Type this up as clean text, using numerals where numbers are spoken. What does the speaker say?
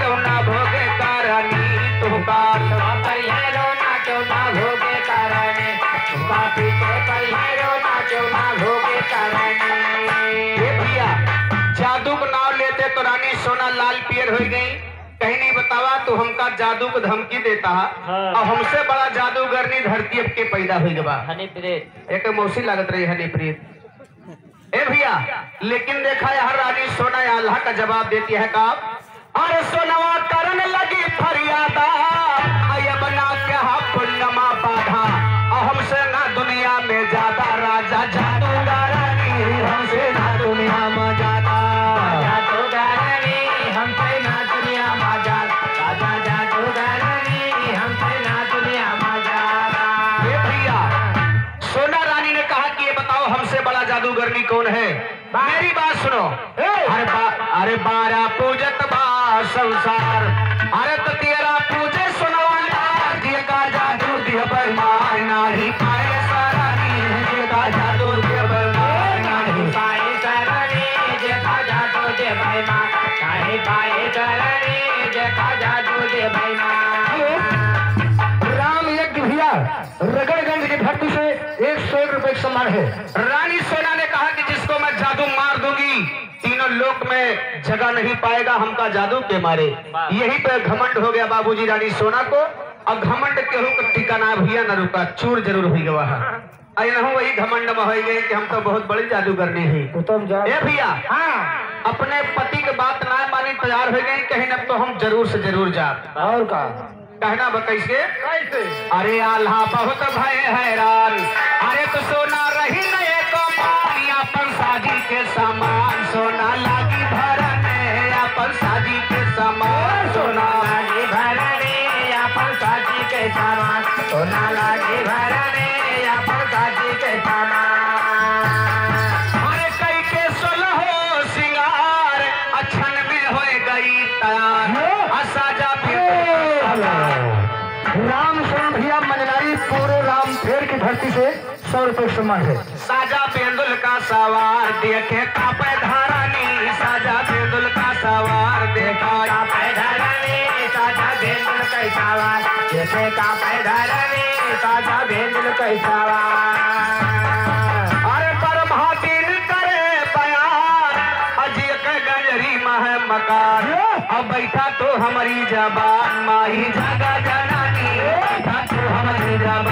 रोना भोगे कारणी तुका पढ़िए रोना क्यों ना भोगे कारणी तुका पीछे पढ़िए रोना क्यों ना भोगे कारणी। ये भैया जादू का नाम लेते तो रानी सोना लाल पियर हो गई। कहीं नहीं बतावा तो हमका जादू को धमकी देता है और हमसे बड़ा जादूगर नहीं धरती अब के पैदा हुई गवा हनीप्रीत एक मौसी लागत रही हनीप्रीत। ए भैया लेकिन देखा यार रानी सोना अल्लाह का जवाब देती है का अरे सोनवा करने लगी फरियादा बना के पुण्यमा बाधा और हमसे ना दुनिया में ज्यादा राजा जादूगर हमसे ना दुनिया में ज्यादा जादूगरनी कौन है? मेरी बात सुनो। अरे बारा पूजत बा संसार अरे तो तेरा पूजे सुनवाला दिया का जादू दिया बेईमान नहीं पाए सरानी दिया का जादू दिया बेईमान नहीं पाए सरानी दिया का जादू दिया बेईमान नहीं पाए सरानी दिया का जादू दिया बेईमान। राम यज्ञ भैया रगड़गंज की धरती से 101 रुपए का सम्मान है। रानी सोना ने कहा कि जिसको मैं जादू मार दूंगी तीनों लोक में जगह नहीं पाएगा हमका जादू के मारे। यही पे घमंड हो गया बाबूजी रानी सोना को और घमंड केहू का ठिकाना भैया न रुका चूर जरूर हुई गवा है वही घमंड में हो गई कि हम तो बहुत बड़ी जादूगरनी है। ए भैया अपने पति की बात ना मानी तैयार हो गई कहीं न तो हम जरूर से जरूर जा और का कहना कैसे अरे आल्हा बहुत भय हैरान अरे तो सोना रही नए को पानी अपन साजी के सामान सोना लागी भरने अपन साजी के सामान सोना लागी भरने अपन साजी के सामान सोना लागी भरने अपन साजी के सामान। अरे कई के सोलहो सिंगार अच्छन में हो गई तैयार साजा राम स्वर्ण भैया मंजनारी पूरे राम फेर की धरती से 100 रुपए सम्मान है। साजा बेंदुल का सवार देखे कापे धारानी साजा बेंदुल का सवार देखा कापे धारानी साजा बेंदुल का सवार देखे कापे धारानी साजा बेंदुल का सवार। अरे ब्रह्मा दिल करे प्यार अजय के गंजरी मह मकान अब बैठा तो हमारी जबान माही जगा जनानी बैठा तो हमारी जबान।